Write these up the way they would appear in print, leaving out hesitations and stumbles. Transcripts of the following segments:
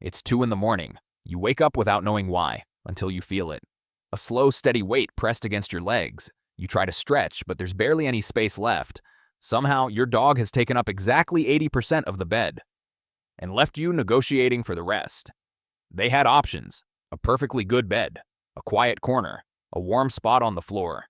It's 2 in the morning. You wake up without knowing why, until you feel it. A slow, steady weight pressed against your legs. You try to stretch, but there's barely any space left. Somehow, your dog has taken up exactly 80% of the bed and left you negotiating for the rest. They had options: a perfectly good bed, a quiet corner, a warm spot on the floor.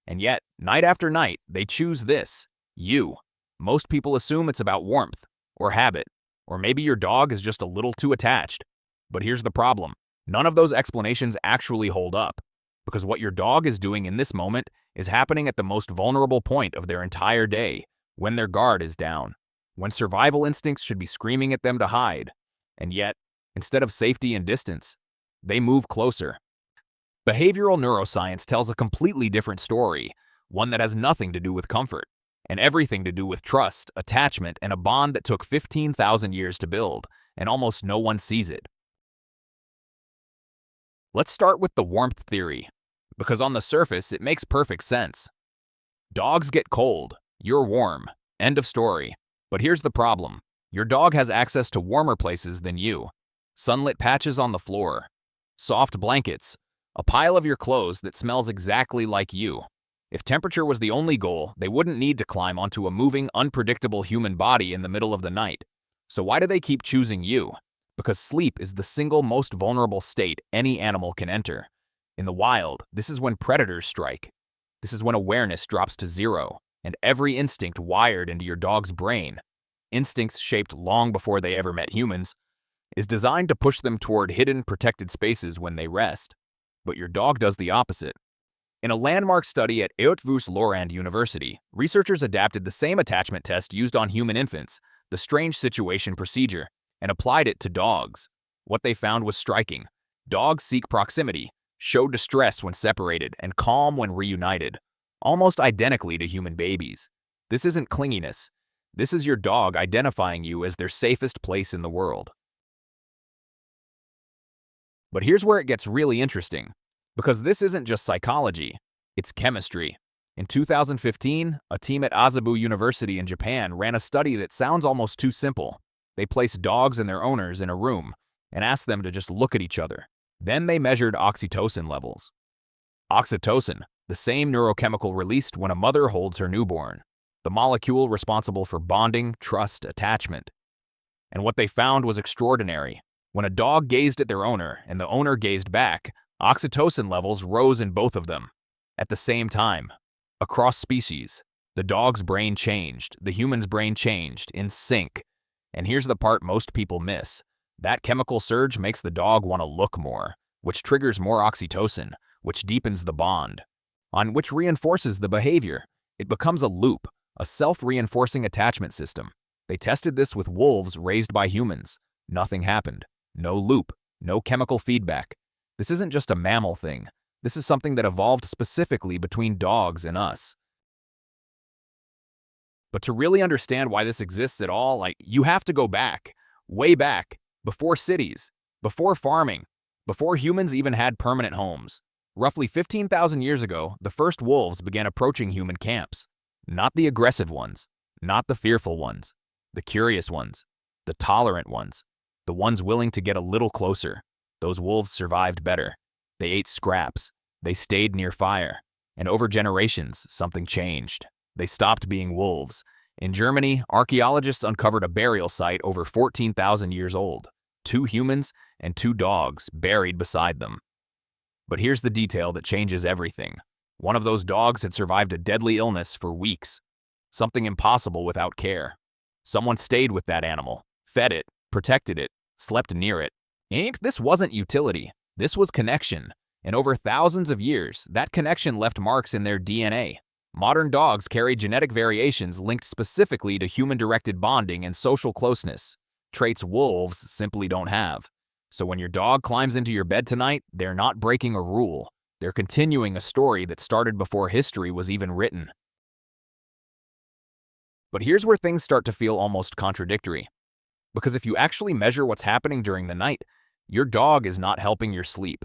And yet, night after night, they choose this: you. Most people assume it's about warmth, or habit, or maybe your dog is just a little too attached. But here's the problem: none of those explanations actually hold up, because what your dog is doing in this moment is happening at the most vulnerable point of their entire day, when their guard is down, when survival instincts should be screaming at them to hide. And yet, instead of safety and distance, they move closer. Behavioral neuroscience tells a completely different story, one that has nothing to do with comfort, and everything to do with trust, attachment, and a bond that took 15,000 years to build, and almost no one sees it. Let's start with the warmth theory, because on the surface it makes perfect sense. Dogs get cold, you're warm, end of story. But here's the problem: your dog has access to warmer places than you. Sunlit patches on the floor, soft blankets, a pile of your clothes that smells exactly like you. If temperature was the only goal, they wouldn't need to climb onto a moving, unpredictable human body in the middle of the night. So why do they keep choosing you? Because sleep is the single most vulnerable state any animal can enter. In the wild, this is when predators strike. This is when awareness drops to zero, and every instinct wired into your dog's brain, instincts shaped long before they ever met humans, is designed to push them toward hidden, protected spaces when they rest. But your dog does the opposite. In a landmark study at Eötvös-Loránd University, researchers adapted the same attachment test used on human infants, the strange situation procedure, and applied it to dogs. What they found was striking. Dogs seek proximity, show distress when separated, and calm when reunited, almost identically to human babies. This isn't clinginess. This is your dog identifying you as their safest place in the world. But here's where it gets really interesting, because this isn't just psychology, it's chemistry. In 2015, a team at Asabu University in Japan ran a study that sounds almost too simple. They placed dogs and their owners in a room and asked them to just look at each other. Then they measured oxytocin levels. Oxytocin, the same neurochemical released when a mother holds her newborn, the molecule responsible for bonding, trust, attachment. And what they found was extraordinary. When a dog gazed at their owner and the owner gazed back, oxytocin levels rose in both of them. At the same time, across species, the dog's brain changed, the human's brain changed, in sync. And here's the part most people miss. That chemical surge makes the dog want to look more, which triggers more oxytocin, which deepens the bond, on which reinforces the behavior. It becomes a loop, a self-reinforcing attachment system. They tested this with wolves raised by humans. Nothing happened. No loop, no chemical feedback. This isn't just a mammal thing. This is something that evolved specifically between dogs and us. But to really understand why this exists at all, you have to go back, way back, before cities, before farming, before humans even had permanent homes. Roughly 15,000 years ago, the first wolves began approaching human camps. Not the aggressive ones, not the fearful ones, the curious ones, the tolerant ones, the ones willing to get a little closer. Those wolves survived better. They ate scraps. They stayed near fire. And over generations, something changed. They stopped being wolves. In Germany, archaeologists uncovered a burial site over 14,000 years old. 2 humans and 2 dogs buried beside them. But here's the detail that changes everything. One of those dogs had survived a deadly illness for weeks. Something impossible without care. Someone stayed with that animal, fed it, protected it, slept near it. And this wasn't utility. This was connection. And over thousands of years, that connection left marks in their DNA. Modern dogs carry genetic variations linked specifically to human-directed bonding and social closeness, traits wolves simply don't have. So when your dog climbs into your bed tonight, they're not breaking a rule. They're continuing a story that started before history was even written. But here's where things start to feel almost contradictory. Because if you actually measure what's happening during the night, your dog is not helping your sleep.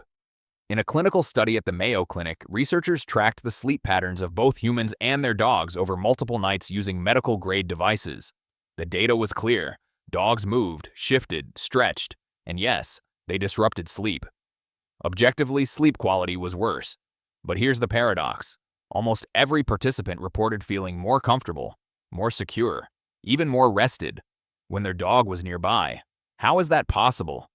In a clinical study at the Mayo Clinic, researchers tracked the sleep patterns of both humans and their dogs over multiple nights using medical-grade devices. The data was clear. Dogs moved, shifted, stretched, And yes, they disrupted sleep. Objectively, sleep quality was worse. But here's the paradox. Almost every participant reported feeling more comfortable, more secure, even more rested when their dog was nearby. How is that possible?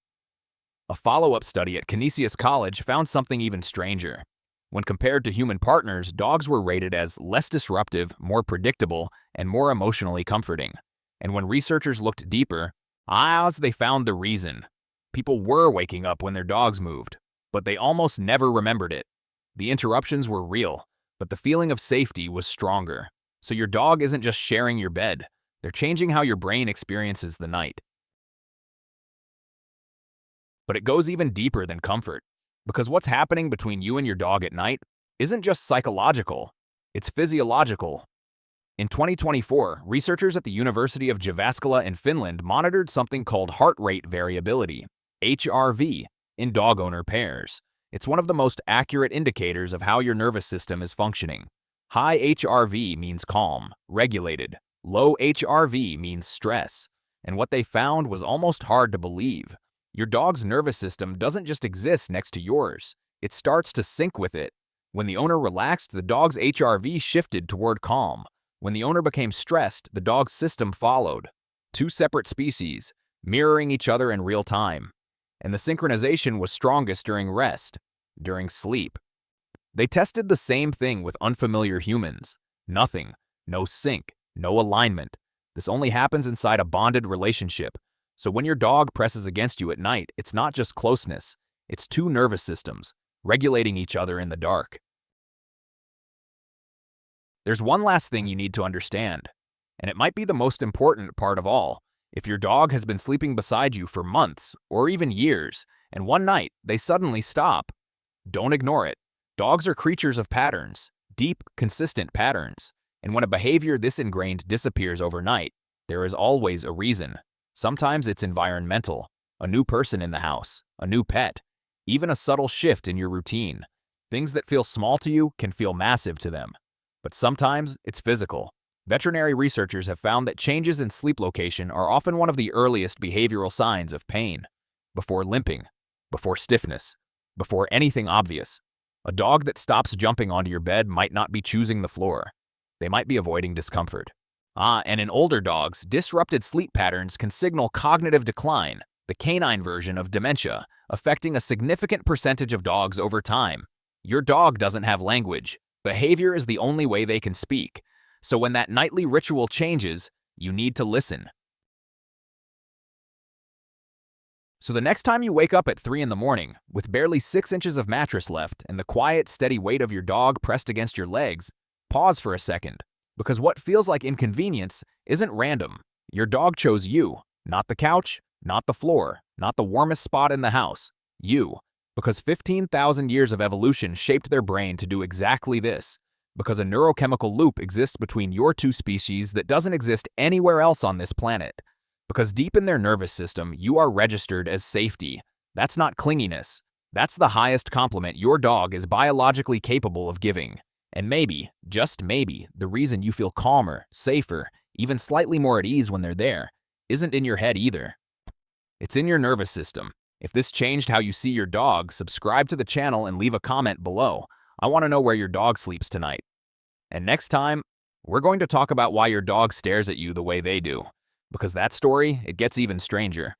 A follow-up study at Canisius College found something even stranger. When compared to human partners, dogs were rated as less disruptive, more predictable, and more emotionally comforting. And when researchers looked deeper, they found the reason. People were waking up when their dogs moved, but they almost never remembered it. The interruptions were real, but the feeling of safety was stronger. So your dog isn't just sharing your bed, they're changing how your brain experiences the night. But it goes even deeper than comfort, because what's happening between you and your dog at night isn't just psychological, it's physiological. In 2024, researchers at the University of Jyväskylä in Finland monitored something called heart rate variability, HRV, in dog owner pairs. It's one of the most accurate indicators of how your nervous system is functioning. High HRV means calm, regulated. Low HRV means stress. And what they found was almost hard to believe. Your dog's nervous system doesn't just exist next to yours. It starts to sync with it. When the owner relaxed, the dog's HRV shifted toward calm. When the owner became stressed, the dog's system followed. Two separate species, mirroring each other in real time. And the synchronization was strongest during rest, during sleep. They tested the same thing with unfamiliar humans. Nothing. No sync. No alignment. This only happens inside a bonded relationship. So when your dog presses against you at night, it's not just closeness. It's two nervous systems, regulating each other in the dark. There's one last thing you need to understand, and it might be the most important part of all. If your dog has been sleeping beside you for months or even years, and one night they suddenly stop, don't ignore it. Dogs are creatures of patterns, deep, consistent patterns. And when a behavior this ingrained disappears overnight, there is always a reason. Sometimes it's environmental, a new person in the house, a new pet, even a subtle shift in your routine. Things that feel small to you can feel massive to them. But sometimes it's physical. Veterinary researchers have found that changes in sleep location are often one of the earliest behavioral signs of pain. Before limping, before stiffness, before anything obvious. A dog that stops jumping onto your bed might not be choosing the floor. They might be avoiding discomfort. And in older dogs, disrupted sleep patterns can signal cognitive decline, the canine version of dementia, affecting a significant percentage of dogs over time. Your dog doesn't have language. Behavior is the only way they can speak. So when that nightly ritual changes, you need to listen. So the next time you wake up at 3 in the morning, with barely 6 inches of mattress left and the quiet, steady weight of your dog pressed against your legs, pause for a second. Because what feels like inconvenience isn't random. Your dog chose you, not the couch, not the floor, not the warmest spot in the house. You. Because 15,000 years of evolution shaped their brain to do exactly this. Because a neurochemical loop exists between your two species that doesn't exist anywhere else on this planet. Because deep in their nervous system, you are registered as safety. That's not clinginess. That's the highest compliment your dog is biologically capable of giving. And maybe, just maybe, the reason you feel calmer, safer, even slightly more at ease when they're there, isn't in your head either. It's in your nervous system. If this changed how you see your dog, subscribe to the channel and leave a comment below. I want to know where your dog sleeps tonight. And next time, we're going to talk about why your dog stares at you the way they do. Because that story, it gets even stranger.